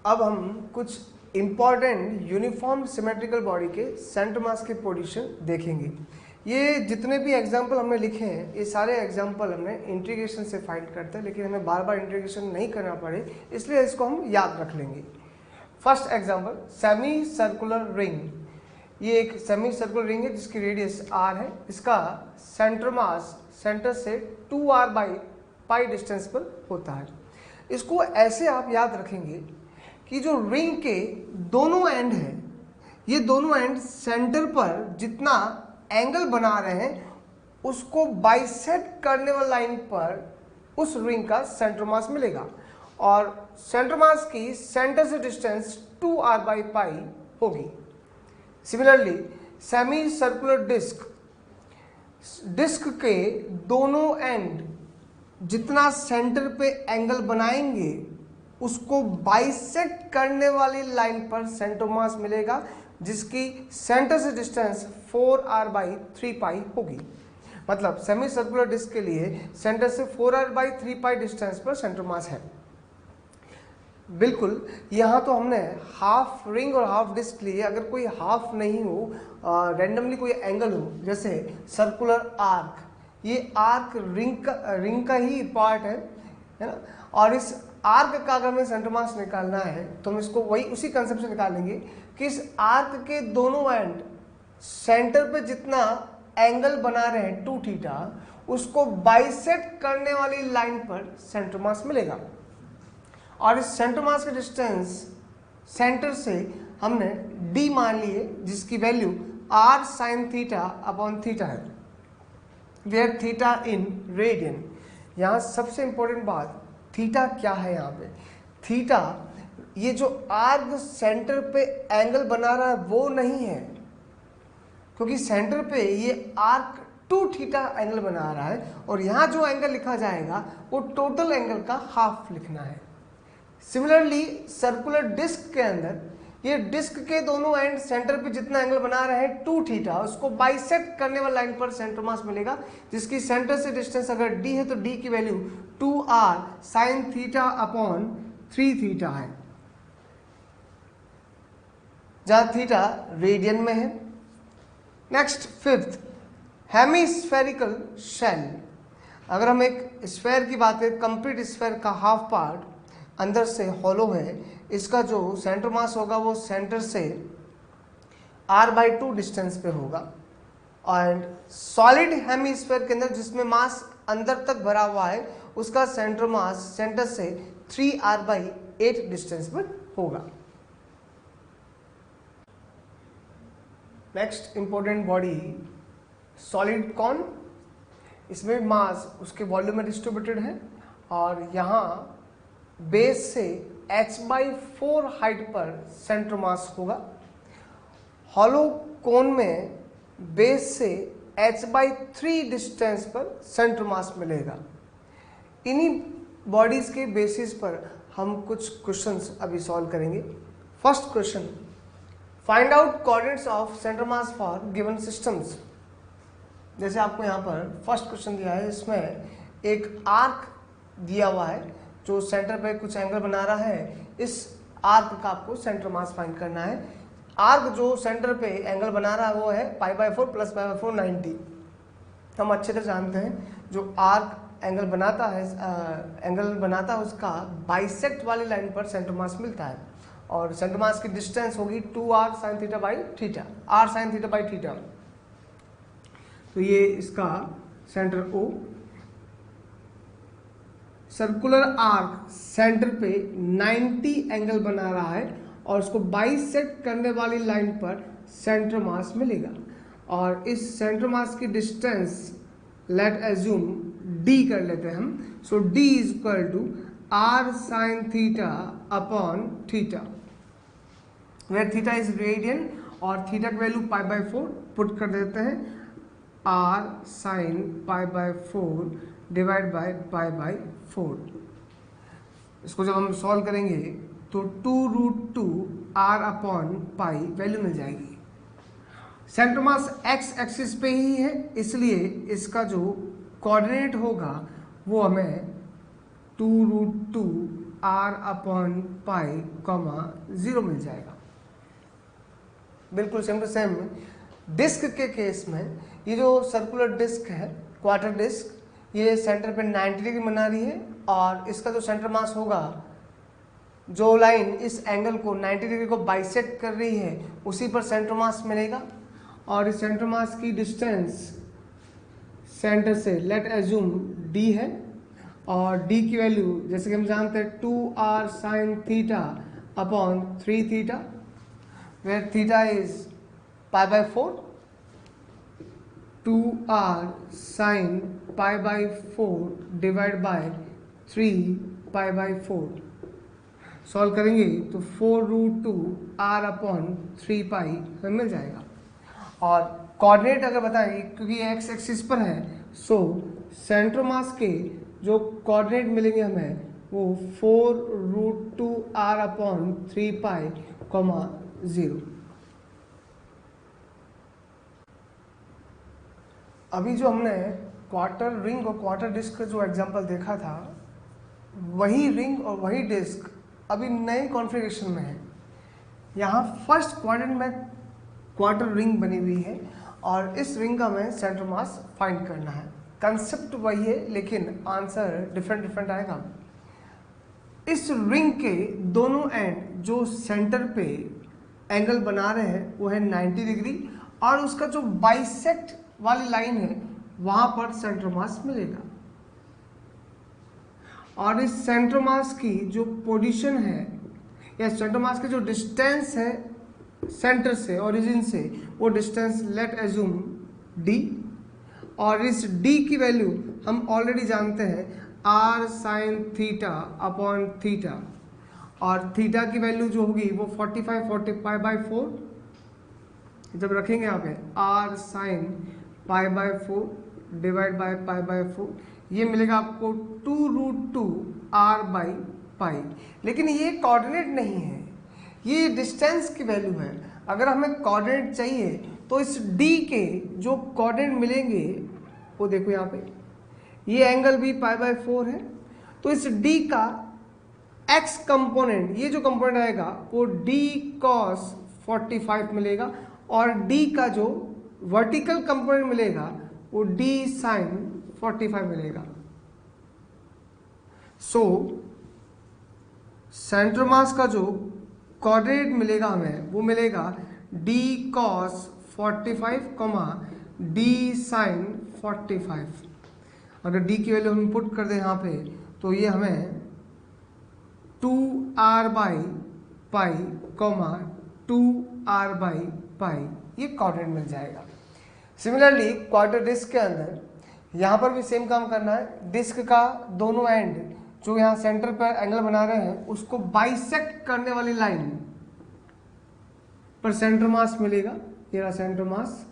अब हम कुछ इम्पॉर्टेंट यूनिफॉर्म सिमेट्रिकल बॉडी के सेंटर मास की पोजीशन देखेंगे। ये जितने भी एग्जाम्पल हमने लिखे हैं ये सारे एग्जाम्पल हमने इंटीग्रेशन से फाइंड करते हैं, लेकिन हमें बार बार इंटीग्रेशन नहीं करना पड़े इसलिए इसको हम याद रख लेंगे। First example, semi circular ring. ये एक सेमी सर्कुलर रिंग है जिसकी रेडियस r है। इसका सेंटर मास सेंटर से 2r/π डिस्टेंस पर होता है। इसको ऐसे आप याद रखेंगे कि जो रिंग के दोनों एंड हैं, ये दोनों एंड सेंटर पर जितना एंगल बना रहे हैं उसको बाइसेक्ट करने वाली लाइन पर उस रिंग का सेंटर मास मिलेगा और सेंटर मास की सेंटर से डिस्टेंस 2r/π होगी। सिमिलरली सेमी सर्कुलर डिस्क के दोनों एंड जितना सेंटर पे एंगल बनाएंगे उसको बाइसेक्ट करने वाली लाइन पर सेंटर मास मिलेगा जिसकी सेंटर से डिस्टेंस 4r/3π होगी। मतलब सेमी सर्कुलर डिस्क के लिए सेंटर से 4r/3π डिस्टेंस पर सेंटर मास है। बिल्कुल, यहाँ तो हमने हाफ रिंग और हाफ डिस्क लिए। अगर कोई हाफ नहीं हो, रैंडमली कोई एंगल हो, जैसे सर्कुलर आर्क, ये आर्क रिंग का ही पार्ट है ना। और इस आर्क का अगर हमें सेंटर मास निकालना है तो हम इसको वही उसी कंसेप्ट से निकालेंगे कि इस आर्क के दोनों एंड सेंटर पे जितना एंगल बना रहे हैं 2θ, उसको बाइसेक्ट करने वाली लाइन पर सेंटर मास मिलेगा। और इस सेंटर मास का डिस्टेंस सेंटर से हमने d मान लिए जिसकी वैल्यू r sin θ/θ है, वेयर थीटा इन रेडियन। यहाँ सबसे इंपॉर्टेंट बात, थीटा क्या है यहाँ पे? थीटा ये जो आर्क सेंटर पे एंगल बना रहा है वो नहीं है, क्योंकि सेंटर पे ये आर्क 2θ एंगल बना रहा है और यहाँ जो एंगल लिखा जाएगा वो टोटल एंगल का हाफ लिखना है। सिमिलरली सर्कुलर डिस्क के अंदर ये डिस्क के दोनों एंड सेंटर पे जितना एंगल बना रहे हैं 2θ, उसको बाइसेक्ट करने वाला लाइन पर सेंटर मास मिलेगा जिसकी सेंटर से डिस्टेंस अगर d है तो d की वैल्यू 2r sin θ/3θ है, जहां थीटा रेडियन में है। Next fifth, hemispherical shell. अगर हम एक स्फेयर की बात करें, कंप्लीट स्फेयर का हाफ पार्ट अंदर से हॉलो है, इसका जो सेंटर मास होगा वो सेंटर से r/2 डिस्टेंस पे होगा। एंड सॉलिड हेमिस्फीयर के अंदर जिसमें मास अंदर तक भरा हुआ है उसका सेंटर मास सेंटर से 3r/8 डिस्टेंस पर होगा। Next important body, solid cone. इसमें मास उसके वॉल्यूम में डिस्ट्रीब्यूटेड है और यहाँ बेस से h/4 हाइट पर सेंटर मास होगा। हॉलो कोन में बेस से h/3 डिस्टेंस पर सेंटर मास मिलेगा। इन्हीं बॉडीज के बेसिस पर हम कुछ क्वेश्चंस अभी सॉल्व करेंगे। First question, find out coordinates of centre mass for given systems. जैसे आपको यहाँ पर फर्स्ट क्वेश्चन दिया है, इसमें एक आर्क दिया हुआ है जो सेंटर पे कुछ एंगल बना रहा है। इस आर्क का आपको सेंटर मास फाइंड करना है। आर्क जो सेंटर पे एंगल बना रहा है वो है π/4 + π/4 90। हम अच्छे से जानते हैं जो आर्क एंगल बनाता है उसका बाइसेक्ट वाली लाइन पर सेंटर मास मिलता है और सेंटर मास की डिस्टेंस होगी 2r sin θ/θ, r sin θ/θ। तो ये इसका centre O। Circular arc centre पे 90 एंगल बना रहा है और उसको बाइसेक्ट करने वाली लाइन पर सेंटर मास मिलेगा और इस सेंटर मास की डिस्टेंस लेट एज्यूम d कर लेते हैं हम। So d = r sin θ/θ, where theta is radian और थीटा की वैल्यू π/4 पुट कर देते हैं। r sin π/4 divide by π/4। इसको जब हम सॉल्व करेंगे तो 2√2r/π वैल्यू मिल जाएगी। सेंटर मास x एक्सिस पे ही है इसलिए इसका जो कोऑर्डिनेट होगा वो हमें 2√2 r/π, 0 मिल जाएगा। बिल्कुल सेम टू सेम डिस्क के केस में ये जो सर्कुलर डिस्क है, क्वार्टर डिस्क, ये सेंटर पे 90 डिग्री बना रही है और इसका जो सेंटर मास होगा, जो लाइन इस एंगल को 90 डिग्री को बाइसेक्ट कर रही है, उसी पर सेंटर मास मिलेगा। और इस सेंटर मास की डिस्टेंस सेंटर से लेट एज्यूम d है और d की वैल्यू जैसे कि हम जानते हैं 2r sin theta upon 3 theta, where theta is π/4, 2r sin π/4 divide by 3 π/4। Solve करेंगे तो 4√2r/3π हमें मिल जाएगा। और कोऑर्डिनेट अगर बताएंगे क्योंकि ये एक्स एक्सिस पर है, सो सेंटर मास के जो कोऑर्डिनेट मिलेंगे हमें वो 4√2r/3π, 0। अभी जो हमने क्वार्टर रिंग और क्वार्टर डिस्क का जो एग्जांपल देखा था, वही रिंग और वही डिस्क अभी नए कॉन्फ़िगरेशन में है। यहाँ फर्स्ट क्वाड्रेंट में क्वार्टर रिंग बनी हुई है और इस रिंग का हमें सेंटर मास फाइंड करना है। कंसेप्ट वही है लेकिन आंसर डिफरेंट आएगा। इस रिंग के दोनों एंड जो सेंटर पे एंगल बना रहे हैं वो है 90 डिग्री और उसका जो बाइसेक्ट वाली लाइन है वहां पर सेंटर मास मिलेगा। और इस सेंटर मास की जो पोजीशन है या सेंटर मास की जो डिस्टेंस है सेंटर से, ओरिजिन से, वो डिस्टेंस लेट एज्यूम d। और इस d की वैल्यू हम ऑलरेडी जानते हैं r sin theta upon theta, और थीटा की वैल्यू जो होगी वो 45/4 जब रखेंगे यहाँ पे r sin π/4 डिवाइड बाय π/4, ये मिलेगा आपको 2√2r/π। लेकिन ये कोऑर्डिनेट नहीं है, ये डिस्टेंस की वैल्यू है। अगर हमें कोऑर्डिनेट चाहिए तो इस d के जो कोऑर्डिनेट मिलेंगे वो देखो यहाँ पे, ये एंगल भी π/4 है, तो इस d का x कंपोनेंट, ये जो कंपोनेंट आएगा वो d cos 45 मिलेगा और d का जो वर्टिकल कंपोनेंट मिलेगा वो d sin 45 मिलेगा। सो सेंटर मास का जो कोऑर्डिनेट मिलेगा हमें वो मिलेगा d cos 45, d sin 45। अगर d की वैल्यू हम पुट कर दें यहाँ पे तो ये हमें 2r/π, 2r/π ये कोऑर्डिनेट मिल जाएगा। सिमिलरली क्वार्टर डिस्क के अंदर यहाँ पर भी सेम काम करना है। डिस्क का दोनों एंड जो यहाँ सेंटर पर एंगल बना रहे हैं उसको बाइसेक्ट करने वाली लाइन पर सेंटर मास मिलेगा। ये रहा सेंटर मास,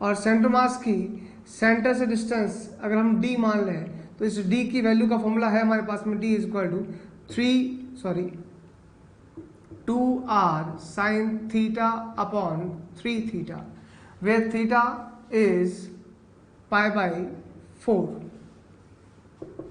और सेंटर मास की सेंटर से डिस्टेंस अगर हम d मान लें तो इस d की वैल्यू का फॉर्मूला है हमारे पास में d = 2r sin theta upon 3 theta, where theta is π/4।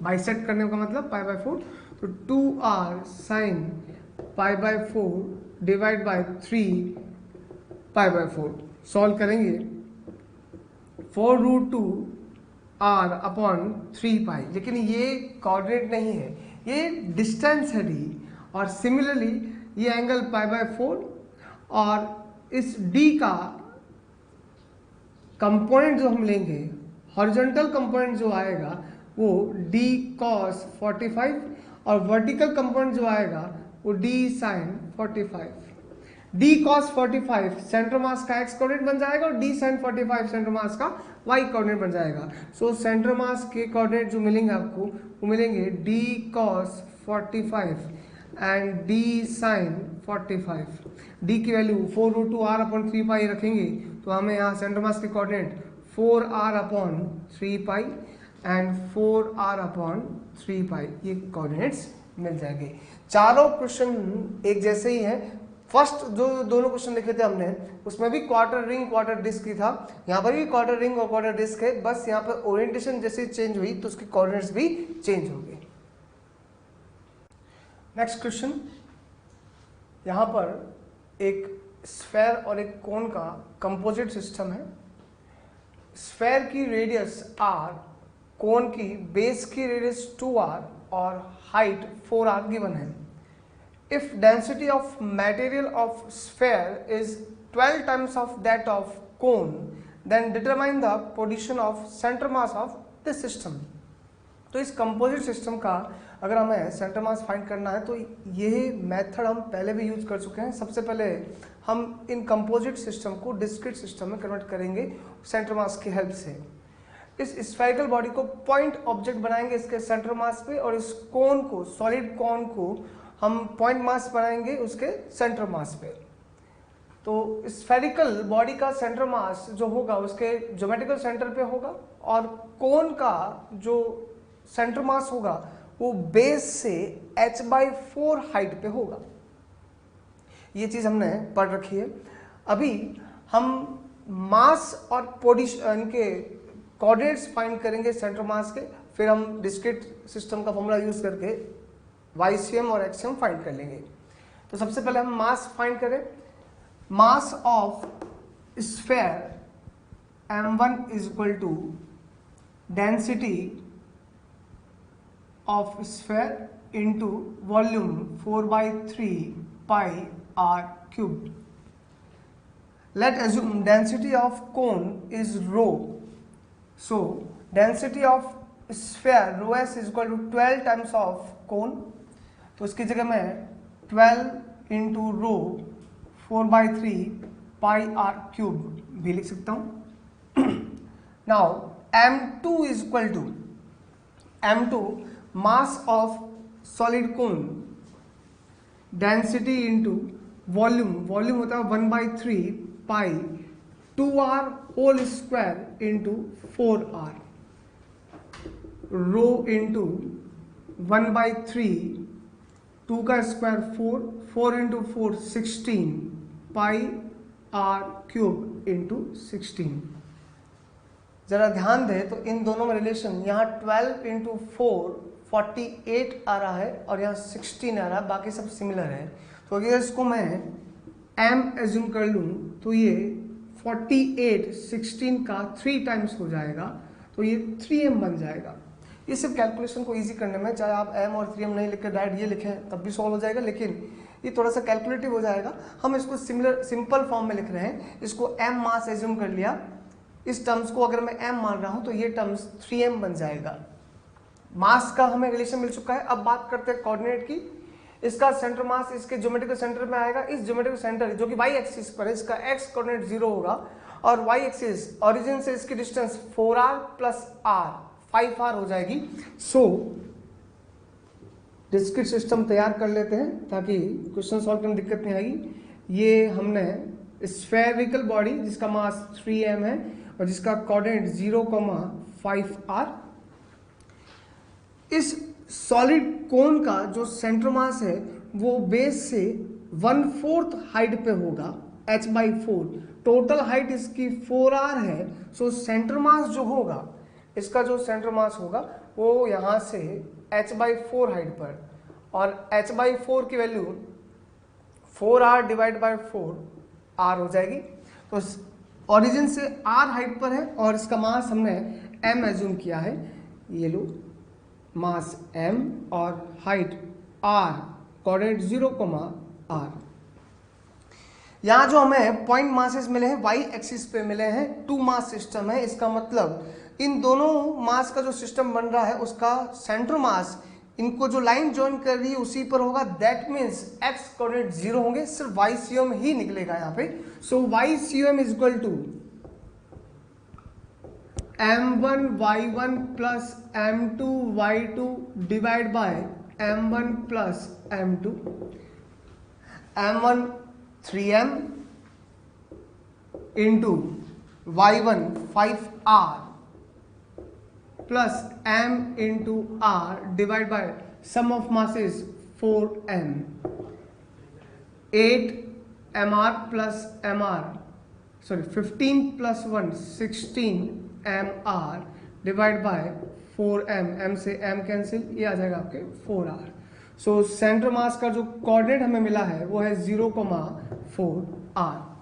Bisect करने का मतलब π/4, तो 2r sin π/4 divide by 3 π/4। Solve करेंगे 4√2r/3π, लेकिन ये कोऑर्डिनेट नहीं है, ये डिस्टेंस है d। और सिमिलरली ये एंगल π/4 और इस d का कंपोनेंट जो हम लेंगे, हॉरिजॉन्टल कंपोनेंट जो आएगा वो d cos 45 और वर्टिकल कंपोनेंट जो आएगा वो d sin 45। d cos 45 centre mass का x कोऑर्डिनेट बन जाएगा और d sin 45 सेंटर मास का y कोऑर्डिनेट बन जाएगा। सो सेंटर मास के कोऑर्डिनेट जो मिलेंगे आपको वो मिलेंगे d cos 45 and d sin 45। d की वैल्यू 4√2r/3π रखेंगे तो हमें यहाँ सेंटर मास के कोऑर्डिनेट 4r/3π एंड 4r/3π ये कोऑर्डिनेट्स मिल जाएंगे। चारों क्वेश्चन एक जैसे ही हैं। फर्स्ट जो दोनों क्वेश्चन लिखे थे हमने उसमें भी क्वार्टर रिंग क्वार्टर डिस्क ही था, यहाँ पर भी क्वार्टर रिंग और क्वार्टर डिस्क है, बस यहाँ पर ओरिएंटेशन जैसे चेंज हुई तो उसकी कोऑर्डिनेट्स भी चेंज हो गए। नेक्स्ट क्वेश्चन, यहाँ पर एक स्फेयर और एक कोन का कंपोजिट सिस्टम है। स्फेयर की रेडियस r, कोन की बेस की रेडियस 2r और हाइट 4r गिवन है। If density of material of sphere is 12 times of that of cone, then determine the position of centre mass of this system. तो इस composite system का अगर हमें centre mass find करना है तो ये मेथड हम पहले भी यूज कर चुके हैं। सबसे पहले हम इन कंपोजिट सिस्टम को डिस्क्रीट सिस्टम में कन्वर्ट करेंगे सेंटर मास की हेल्प से। इस स्फेरिकल बॉडी को पॉइंट ऑब्जेक्ट बनाएंगे इसके सेंटर मास पे, और इस कोन को, सॉलिड कोन को हम पॉइंट मास बनाएंगे उसके सेंटर मास पे। तो स्फेरिकल बॉडी का सेंटर मास जो होगा उसके ज्योमेट्रिकल सेंटर पे होगा, और कोन का जो सेंटर मास होगा वो बेस से h/4 हाइट पे होगा। ये चीज हमने पढ़ रखी है। अभी हम मास और पोजीशन के कोऑर्डिनेट्स फाइंड करेंगे सेंटर मास के, फिर हम डिस्क्रीट सिस्टम का फॉर्मूला यूज करके YCM और XCM फाइंड कर लेंगे। तो सबसे पहले हम मास फाइंड करें। Mass of sphere m1 is equal to density of sphere into volume 4/3 pi r cube. Let assume density of cone is rho. So density of sphere rho s is equal to 12 times of cone. तो इसकी जगह मैं 12 into rho 4/3 pi r cube भी लिख सकता हूँ। Now m2 is equal to m2 mass of solid cone density into volume होता है 1/3 pi 2r whole square into 4r, rho into 1/3 2 का square 4 into 4 16 pi r cube into 16। जरा ध्यान दें तो इन दोनों में रिलेशन, यहाँ 12 into 4 48 आ रहा है और यहाँ 16 आ रहा है, बाकी सब सिमिलर है। तो अगर इसको मैं m एज्यूम कर लूँ तो ये 48 16 का 3 टाइम्स हो जाएगा, तो ये 3m बन जाएगा। ये सिर्फ कैलकुलेशन को इजी करने में, चाहे आप m और 3m नहीं लिख कर डायरेक्ट ये लिखें तब भी सॉल्व हो जाएगा, लेकिन ये थोड़ा सा कैलकुलेटिव हो जाएगा। हम इसको सिंपल फॉर्म में लिख रहे हैं। इसको m मास एज्यूम कर लिया, इस टर्म्स को अगर मैं m मान रहा हूँ तो ये टर्म्स 3m बन जाएगा। मास का हमें रिलेशन मिल चुका है। अब बात करते हैं कोऑर्डिनेट की। इसका सेंटर मास इसके ज्योमेट्रिकल सेंटर में आएगा। इस ज्योमेट्रिकल सेंटर जो कि y एक्सिस पर है, इसका x कोऑर्डिनेट 0 होगा, और y एक्सिस ओरिजिन से इसकी distance 4r plus r 5r हो जाएगी। सो डिस्क्रीट सिस्टम तैयार कर लेते हैं ताकि क्वेश्चन सॉल्व करने में दिक्कत नहीं आएगी। ये हमने स्फेरिकल बॉडी जिसका मास 3m है और जिसका कोऑर्डिनेट 0,5r, इस सॉलिड कोन का जो सेंटर मास है वो बेस से 1/4 हाइट पे होगा, h/4। टोटल हाइट इसकी 4r है। सो सेंटर मास जो होगा, इसका जो सेंटर मास होगा वो यहाँ से h/4 हाइट पर, और h/4 की value 4r divide by 4r हो जाएगी। तो ओरिजिन से r हाइट पर है और इसका मास हमने m एज्यूम किया है। ये लो मास m और हाइट r, कोऑर्डिनेट 0,r। यहाँ जो हमें पॉइंट मासेस मिले हैं y एक्सिस पे मिले हैं, 2 मास सिस्टम है। इसका मतलब इन दोनों मास का जो सिस्टम बन रहा है उसका सेंटर मास इनको जो लाइन ज्वाइन कर रही है उसी पर होगा। दैट मीन्स x कोऑर्डिनेट 0 होंगे, सिर्फ YCM ही निकलेगा यहाँ पे। So YCM is equal to m1 y1 plus m2 y2 divide by m1 plus m2। m1 3m into y1 5r plus m into r divide by sum of masses 4m, 8 mr plus mr, sorry 15 plus 1 16 mr divide by 4m, m से m cancel, ये आ जाएगा आपके 4r। So centre mass का जो coordinate हमें मिला है वो है 0,4 r।